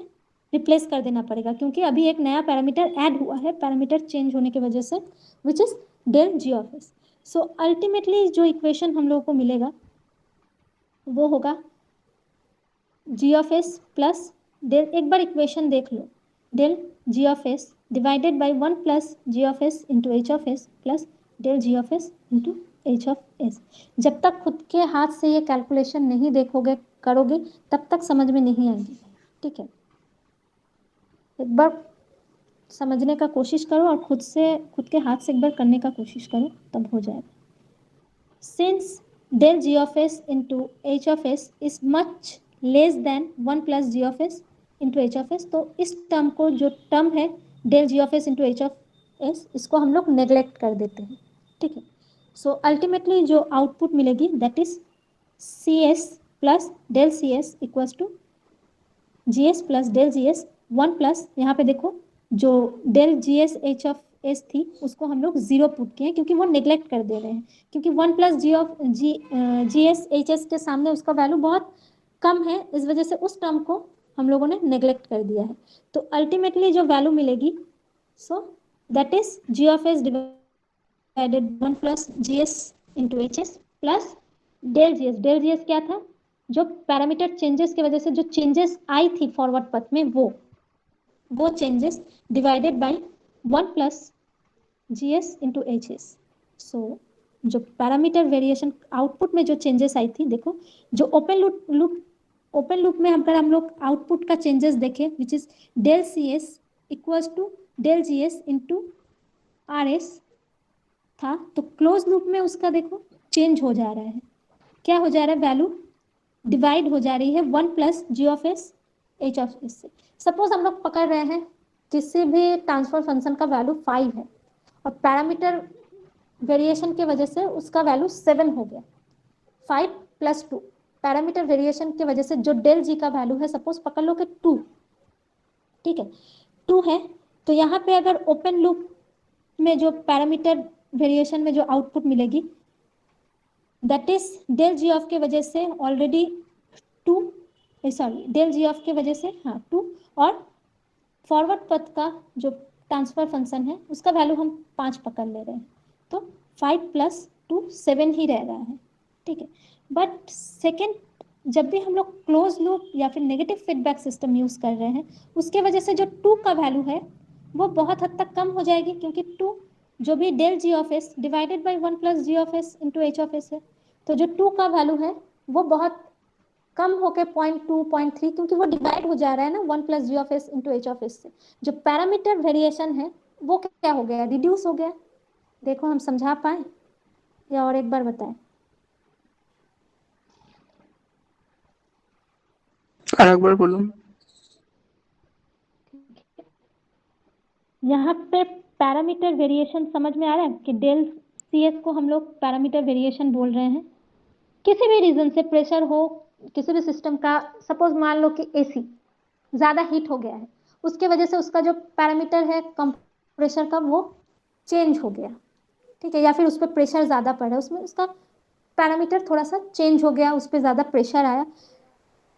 Speaker 1: replace कर देना पड़ेगा, क्योंकि अभी एक नया पैरामीटर ऐड हुआ है पैरामीटर चेंज होने की वजह से which is del G of S. So ultimately जो इक्वेशन हम लोगों को मिलेगा वो होगा G of S plus del, एक बार इक्वेशन देख लो, del G of S divided by 1 plus G of S into H of S plus del G of S into H of S. जब तक खुद के हाथ से ये कैलकुलेशन नहीं देखोगे करोगे तब तक समझ में नहीं आएगी। ठीक है, एक बार समझने का कोशिश करो और खुद के हाथ से एक बार करने का कोशिश करो तब हो जाएगा। Since del G of S into H of S is much less than 1 plus G of S into H of S, तो इस टर्म को जो टर्म है del G of S into H of S इसको हम लोग neglect कर देते हैं। ठीक है, सो अल्टीमेटली जो आउटपुट मिलेगी that is C S plus del C S equals to G S plus del G S 1 plus, यहाँ पे देखो जो del G S H of S थी उसको हम लोग 0 पुट किए क्योंकि वो नेग्लेक्ट कर दे रहे हैं, क्योंकि 1 plus G S H S के सामने उसका वैल्यू बहुत कम है, इस वजह से उस टर्म को हम लोगों ने नेग्लेक्ट कर दिया है। तो अल्टीमेटली जो वैल्यू मिलेगी so that is G of S divided 1 plus G S into H S plus del G S. Del G S क्या था, जो पैरामीटर चेंजेस की वजह से जो चेंजेस आई थी फॉरवर्ड पथ में वो changes divided by 1 plus G S into H S. So जो पैरामीटर वेरिएशन आउटपुट में जो चेंजेस आई थी, देखो जो ओपन लूप में अगर हम लोग आउटपुट का चेंजेस देखें which is del C S equals to del G S into R S था, तो क्लोज लूप में उसका देखो चेंज हो जा रहा है, क्या हो जा रहा है, वैल्यू डिवाइड हो जा रही है 1 plus G of S H of S से। सपोज हम लोग पकड़ रहे हैं किसी भी ट्रांसफर फंक्शन का वैल्यू 5 है और पैरामीटर वेरिएशन की वजह से उसका वैल्यू 7 हो गया, 5 प्लस 2 पैरामीटर वेरिएशन की वजह से जो डेल जी का वैल्यू है सपोज पकड़ लो कि 2, ठीक है 2 है, तो यहाँ पे अगर ओपन लूप में जो पैरामीटर वेरिएशन में जो आउटपुट मिलेगी that is del G of के वजह से already 2 sorry del G of के वजह से, हाँ 2, और फॉरवर्ड पथ का जो ट्रांसफर फंक्शन है उसका वैल्यू हम 5 पकड़ ले रहे हैं, तो 5 + 2 7 ही रह रहा है, ठीक है। बट सेकेंड, जब भी हम लोग क्लोज लूप या फिर नेगेटिव फीडबैक सिस्टम यूज कर रहे हैं, उसके वजह से जो 2 का वैल्यू है वो बहुत हद तक कम हो जाएगी, क्योंकि 2 जो भी del G of S divided by 1 + G of S into H of S है, तो जो 2 का वैल्यू है वो बहुत कम होके 0.2 0.3, क्योंकि वो डिवाइड हो जा रहा है ना 1 + G of S into H of S से। जो पैरामीटर वेरिएशन है वो क्या हो गया, रिड्यूस हो गया। देखो हम समझा पाए या और एक बार बताएं?
Speaker 2: एक बार बोलो।
Speaker 1: यहाँ पे पैरामीटर वेरिएशन समझ में आ रहा है कि डेल सी एस को हम लोग पैरामीटर वेरिएशन बोल रहे हैं। किसी भी रीजन से प्रेशर हो किसी भी सिस्टम का, सपोज मान लो कि एसी ज़्यादा हीट हो गया है, उसके वजह से उसका जो पैरामीटर है कंप्रेशर का वो चेंज हो गया, ठीक है, या फिर उस पर प्रेशर ज़्यादा पड़ रहा है, उसमें उसका पैरामीटर थोड़ा सा चेंज हो गया, उस पर ज़्यादा प्रेशर आया,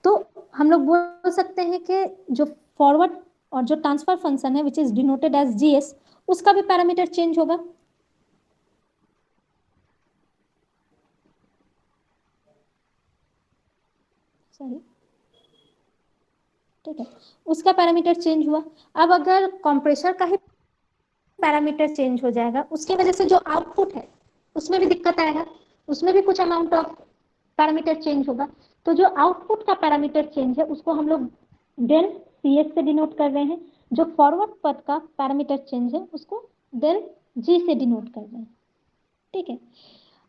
Speaker 1: तो हम लोग बोल सकते हैं कि जो फॉरवर्ड और जो ट्रांसफर फंक्शन है which is denoted as GS, उसका भी पैरामीटर चेंज होगा। सही, ठीक है, उसका पैरामीटर चेंज हुआ। अब अगर कंप्रेसर का ही पैरामीटर चेंज हो जाएगा, उसकी वजह से जो आउटपुट है उसमें भी दिक्कत आएगा, उसमें भी कुछ अमाउंट ऑफ पैरामीटर चेंज होगा। तो जो आउटपुट का पैरामीटर चेंज है उसको हम लोग डेल सी एस से डिनोट कर रहे हैं, जो फॉरवर्ड पथ का पैरामीटर चेंज है उसको डेल जी से डिनोट कर रहे हैं, ठीक है।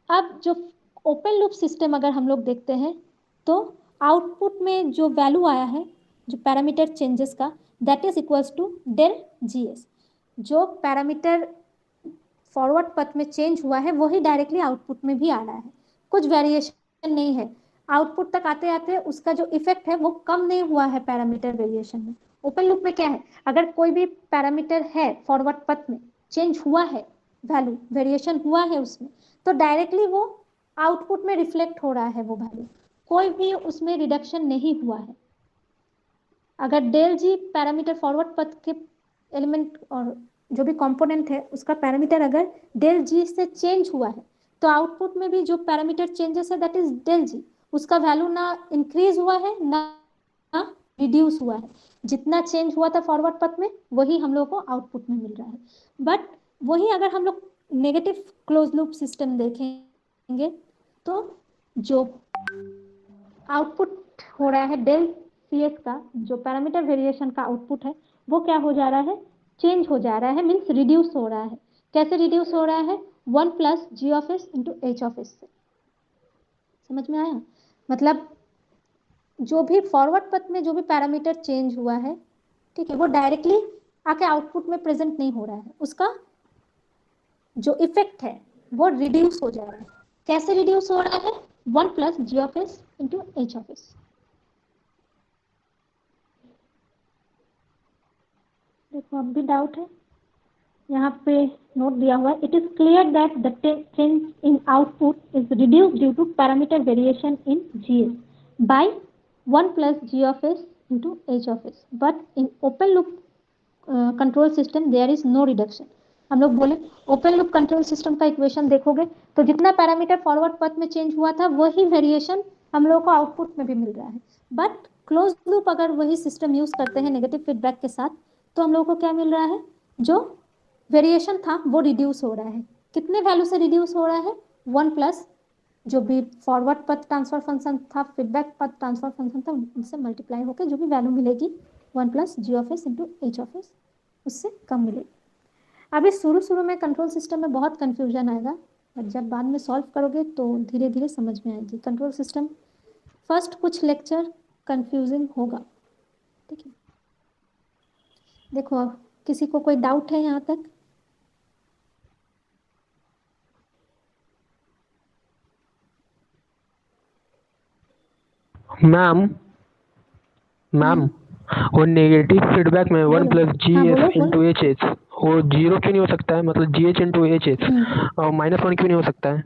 Speaker 1: अब जो ओपन लूप सिस्टम अगर हम लोग देखते हैं, तो आउटपुट में जो वैल्यू आया है जो पैरामीटर चेंजेस का, that is equals to del G S. जो पैरामीटर फॉरवर्ड पथ में चेंज हुआ है वही डायरेक्टली आउटपुट में भी आ रहा है, कुछ वेरिएशन नहीं है। आउटपुट तक आते आते उसका जो इफेक्ट है वो कम नहीं हुआ है पैरामीटर वेरिएशन में। ओपन लूप में क्या है, अगर कोई भी पैरामीटर है फॉरवर्ड पथ में चेंज हुआ है, वैल्यू वेरिएशन हुआ है उसमें, तो डायरेक्टली वो आउटपुट में रिफ्लेक्ट हो रहा है वो वैल्यू, कोई भी उसमें रिडक्शन नहीं हुआ है। अगर डेल जी पैरामीटर फॉरवर्ड पथ के एलिमेंट और जो भी कंपोनेंट है उसका पैरामीटर अगर डेल जी से चेंज हुआ है, तो आउटपुट में भी जो पैरामीटर चेंजेस है दैट इज डेल जी, उसका वैल्यू ना इंक्रीज हुआ है ना रिड्यूस हुआ है। जितना चेंज हुआ था फॉरवर्ड पथ में वही हम लोग को आउटपुट में मिल रहा है। बट वही अगर हम लोग नेगेटिव क्लोज लूप सिस्टम देखेंगे, तो जो आउटपुट हो रहा है डेल सी एस का, जो पैरामीटर वेरिएशन का आउटपुट है वो क्या हो जा रहा है, चेंज हो जा रहा है, मीन्स रिड्यूस हो रहा है। कैसे रिड्यूस हो रहा है, 1 + G of S into H of S से। समझ में आया? मतलब जो भी फॉरवर्ड पथ में जो भी पैरामीटर चेंज हुआ है, ठीक है, वो डायरेक्टली आके आउटपुट में प्रेजेंट नहीं हो रहा है, उसका जो इफेक्ट है वो रिड्यूस हो जा रहा है। कैसे रिड्यूस हो रहा है, 1 + G of S into H of S. देखो अब भी डाउट है, यहाँ पे नोट दिया हुआ है, it is clear that the change in output is reduced due to parameter variation in GS by 1 + G of S into H of S, but in open loop control system there is no reduction. हम लोग बोले open loop control system का equation देखोगे तो जितना parameter forward पथ में change हुआ था वही वेरिएशन हम लोग को आउटपुट में भी मिल रहा है। बट क्लोज लूप अगर वही सिस्टम यूज करते हैं नेगेटिव फीडबैक के साथ, तो हम लोग को क्या मिल रहा है, जो वेरिएशन था वो रिड्यूस हो रहा है। कितने वैल्यू से रिड्यूस हो रहा है, 1 + जो भी फॉरवर्ड पथ ट्रांसफर फंक्शन था, फीडबैक पथ ट्रांसफर फंक्शन था, उनसे मल्टीप्लाई होकर जो भी वैल्यू मिलेगी 1 + G of S into H of S, उससे कम मिलेगी। अभी शुरू में कंट्रोल सिस्टम में बहुत कंफ्यूजन आएगा, और जब बाद में सॉल्व करोगे तो धीरे धीरे समझ में आएगी। कंट्रोल सिस्टम फर्स्ट कुछ लेक्चर कंफ्यूजिंग होगा, ठीक है। देखो किसी को कोई डाउट है यहाँ तक?
Speaker 2: मैम मैम वो नेगेटिव फीडबैक में 1 + जी
Speaker 1: हाँ, बोलो,
Speaker 2: एस इंटू एच एच, वो 0 क्यों नहीं हो सकता है, मतलब जी एच इंटू एच एच, और -1 क्यों नहीं हो सकता है?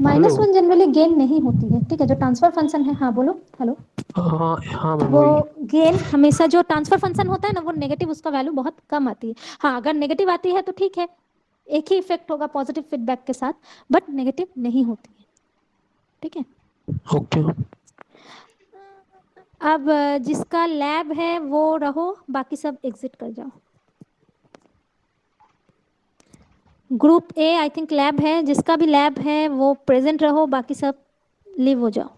Speaker 1: -1 जनरली गेन नहीं होती है, ठीक है, जो ट्रांसफर फंक्शन है। हाँ बोलो, हेलो।
Speaker 2: हाँ हाँ मैम
Speaker 1: वो
Speaker 2: वही।
Speaker 1: गेन हमेशा जो ट्रांसफर फंक्शन होता है ना, वो नेगेटिव, उसका वैल्यू बहुत कम आती है। हाँ, अगर नेगेटिव आती है तो ठीक है, एक ही इफेक्ट होगा पॉजिटिव फीडबैक के साथ, बट नेगेटिव नहीं होती है, ठीक है।
Speaker 2: ओके।
Speaker 1: अब जिसका लैब है वो रहो, बाकी सब एग्जिट कर जाओ। Group A I think lab है, जिसका भी लैब है वो प्रेजेंट रहो, बाकी सब लीव हो जाओ।